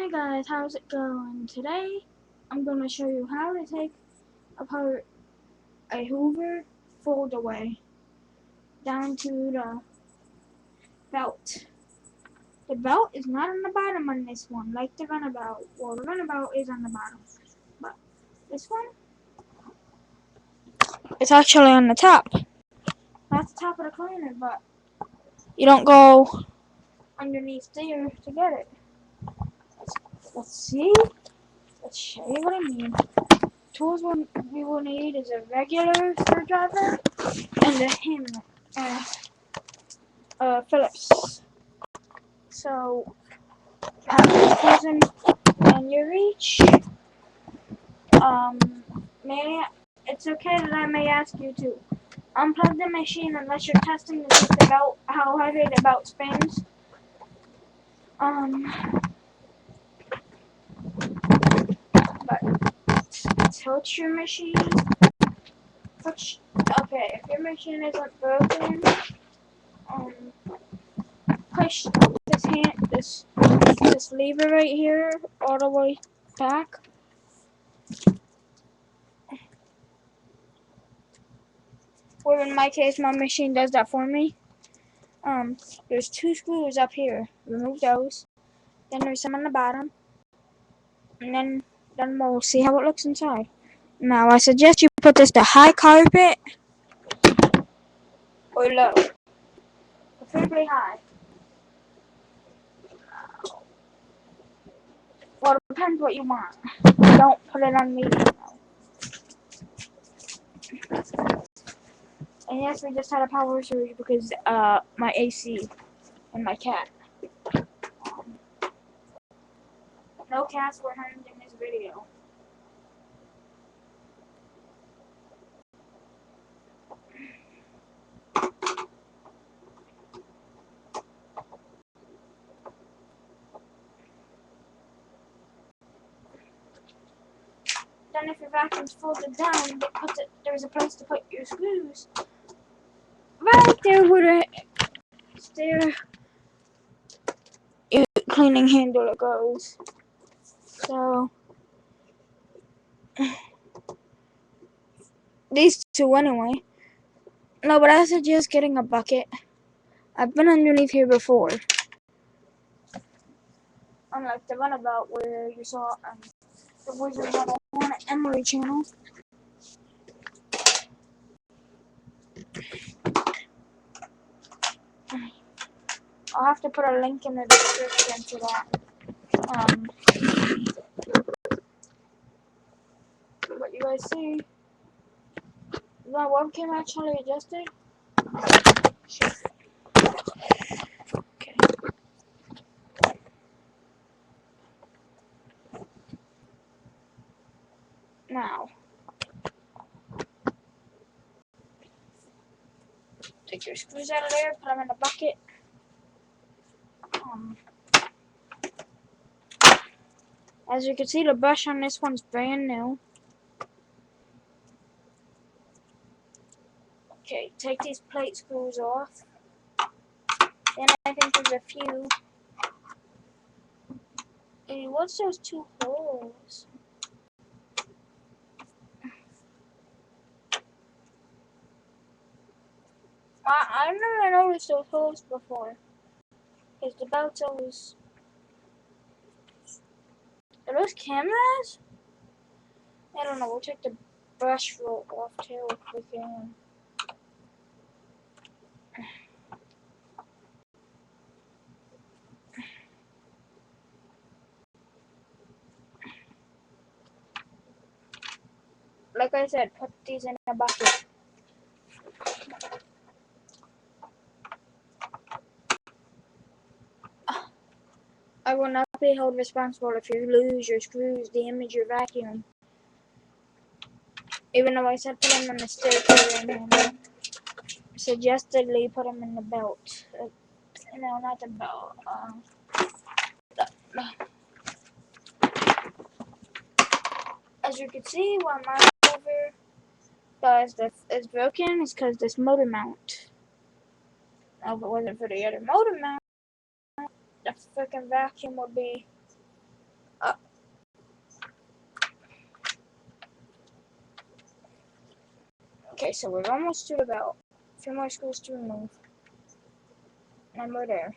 Hey guys, how's it going? Today I'm going to show you how to take apart a hoover fold away down to the belt. The belt is not on the bottom on this one, like the runabout. Well, the runabout is on the bottom, but this one is actually on the top. That's the top of the cleaner, but you don't go underneath there to get it. Let's see. Let's show you what I mean. Tools we will need is a regular screwdriver and a hammer, Phillips. So have the tools in your reach. It's okay that I may ask you to unplug the machine unless you're testing to see the belt, how heavy the belt spins. But tilt your machine. Okay, if your machine isn't broken, push this lever right here all the way back. Or in my case, my machine does that for me. There's two screws up here. Remove those. Then there's some on the bottom. And then we'll see how it looks inside. Now, I suggest you put this to high carpet or low. Preferably high. Well, it depends what you want. Don't put it on medium though. And yes, we just had a power surge because my AC and my cat. No cats were harmed in this video. Then if your vacuum's folded down, there's a place to put your screws. Right there where your cleaning handle goes. So these two anyway. No, but I suggest getting a bucket. I've been underneath here before. Unlike the runabout where you saw the Wizard 101 Emery channel. I'll have to put a link in the description to that. What you guys see? Is my webcam actually adjusted? Sure. Okay. Now, take your screws out of there, put them in a bucket. As you can see, the brush on this one's brand new. Okay, take these plate screws off. Then I think there's a few. Hey, what's those two holes? I've never noticed those holes before. Because the belt's always... Are those cameras? I don't know, we'll take the brush roll off too if we can. Like I said, put these in a bucket. I will not be held responsible if you lose your screws, damage your vacuum. Even though I said put them in the staple and suggestedly put them in the belt. No, not the belt. As you can see, why my hoover is broken is because this motor mount. Now, if it wasn't for the other motor mount, the freaking vacuum would be Uh, okay, so we're almost to the belt. A few more screws to remove. And we're there.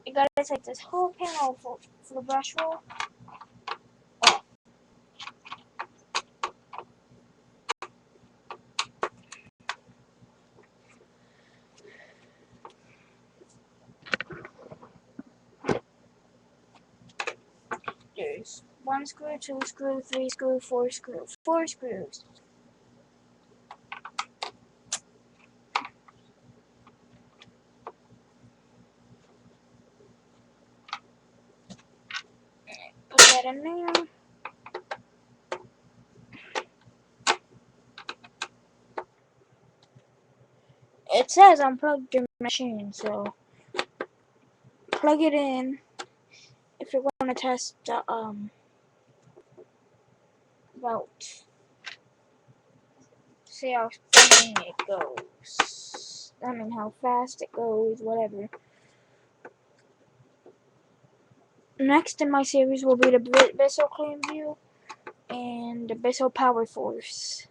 You gotta take this whole panel for the brush roll. There's 1 screw, 2 screw, 3 screw, 4 screw. 4 screws. Put that in there. It says unplug your machine, so plug it in if you're going to test the belt. See how spinning it goes. I mean how fast it goes, whatever. Next in my series will be the Bissell Clean View and the Bissell Power Force.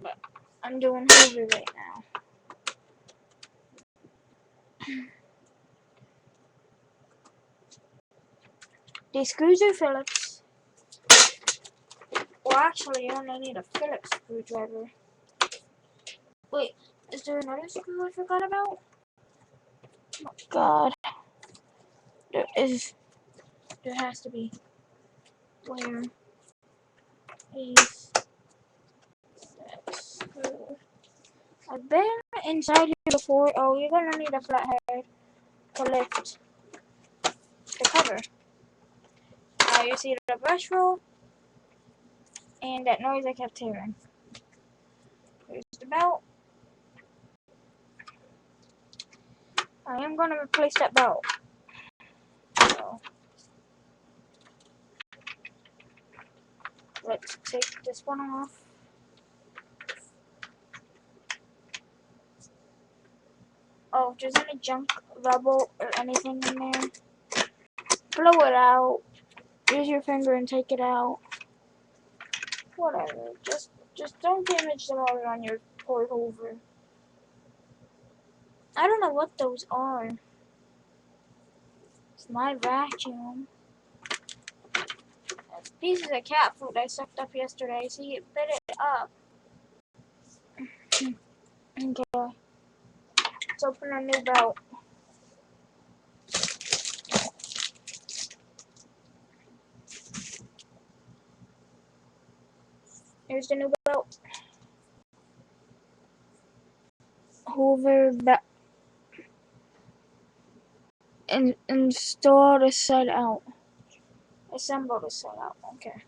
But I'm doing hoover right now. These screws are Phillips. Well, actually, you only need a Phillips screwdriver. Wait, is there another screw I forgot about? Oh God, there is. There has to be. Where is that screw? I've been inside here before. Oh, you're gonna need a flathead to lift the cover. Now you see the brush roll and that noise I kept hearing. Here's the belt. I am gonna replace that belt. So let's take this one off. Oh, if there's any junk, rubble, or anything in there, blow it out. Use your finger and take it out. Whatever. Just don't damage the motor on your poor hoover. I don't know what those are. It's my vacuum. Pieces of cat food I sucked up yesterday. See, it bit it up. Okay. Let's open a new belt. Here's the new belt. Hoover belt. And install the set out. Assemble the set out. Okay.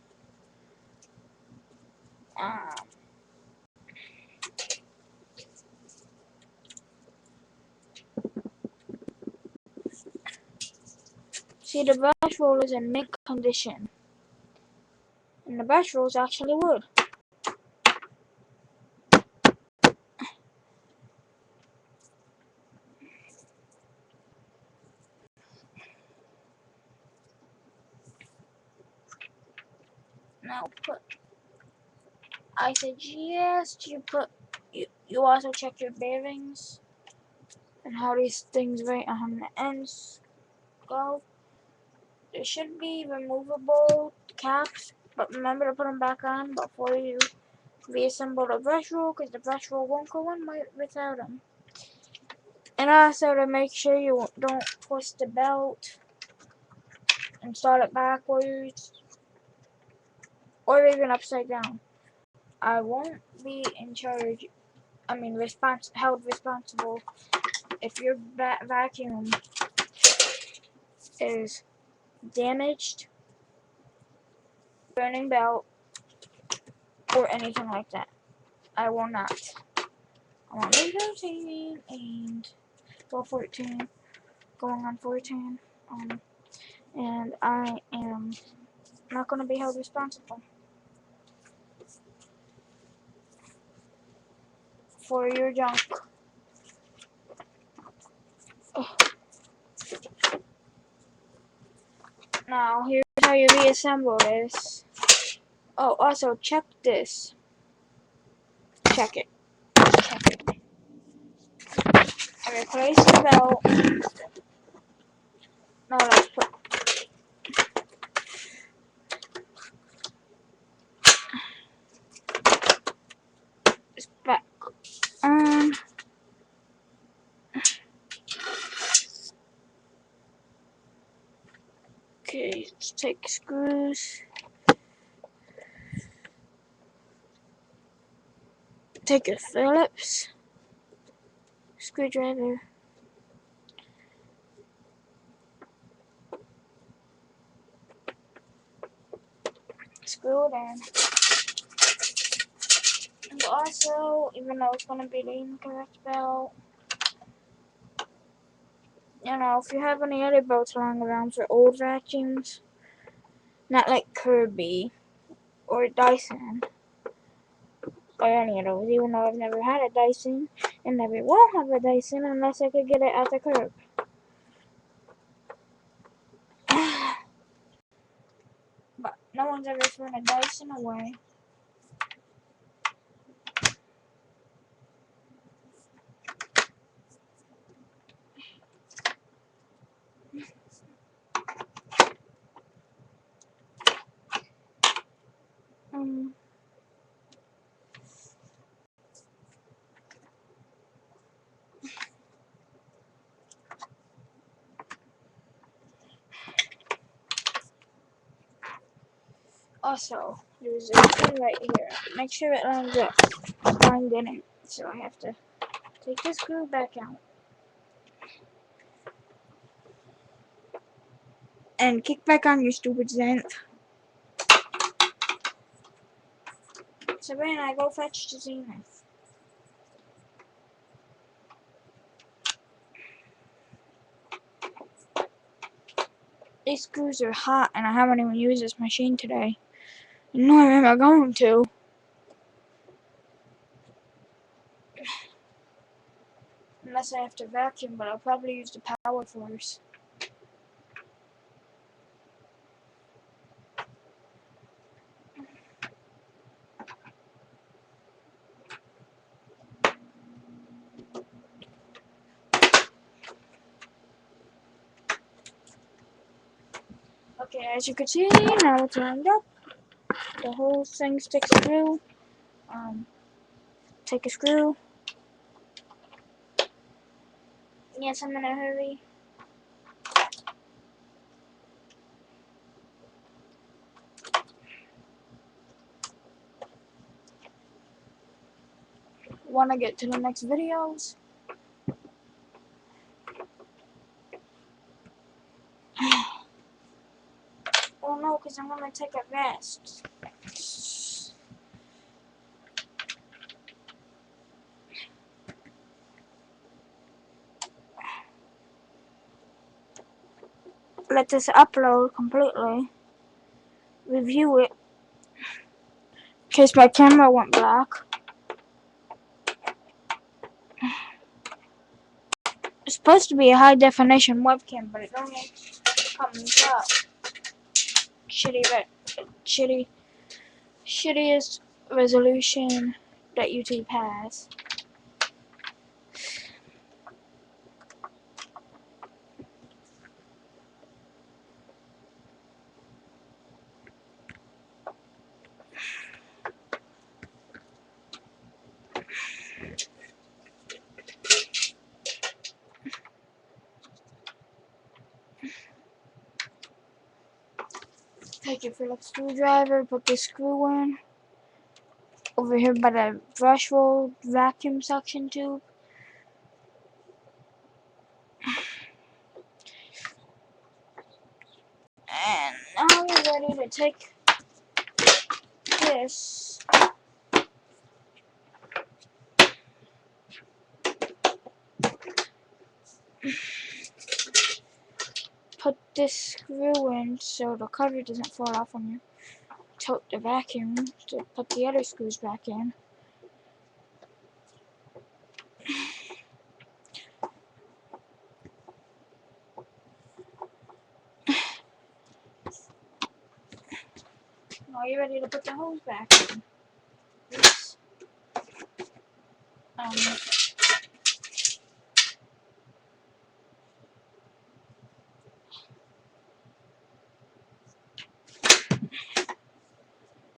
See, the brush roll is in mint condition. And the brush roll is actually wood. Now I suggest you also check your bearings and how these things right on the ends go. There should be removable caps, but remember to put them back on before you reassemble the brush roll, because the brush roll won't go in without them. And also to make sure you don't twist the belt and start it backwards or even upside down. I won't be in charge. I mean, held responsible if your vacuum is damaged, burning belt, or anything like that. I will not. I'm on 13 and 14, going on 14, and I am not going to be held responsible. for your junk. Now here's how you reassemble this. Oh, also check this. Check it. Check it. I replace the belt. Now let's put this back on. Okay, let's take screws. Take a Phillips screwdriver. Screw it in. And also, even though it's going to be the incorrect belt, you know, if you have any other belts lying around for old vacuums, not like Kirby or Dyson or any of those, even though I've never had a Dyson and never will have a Dyson unless I could get it at the curb. But no one's ever thrown a Dyson away. Also, there's a screw right here. Make sure it lines up. Mine didn't, so I have to take the screw back out and kick back on your stupid Zenith. Sabrina, go fetch the Zenith. These screws are hot, and I haven't even used this machine today. Nor am I going to. Unless I have to vacuum, but I'll probably use the power force. Okay, as you can see, now it's lined up. The whole thing sticks through. Take a screw. Yes, I'm in a hurry. Want to get to the next videos? Oh no, because I'm going to take a rest. Let this upload completely. Review it. In case my camera went black. It's supposed to be a high definition webcam, but it only comes up shittiest resolution that YouTube has. Take your Phillips screwdriver, put the screw in over here by the brush roll vacuum suction tube. And now you're ready to take this put this screw in so the cover doesn't fall off when you tilt the vacuum to put the other screws back in. Are you ready to put the hose back in? This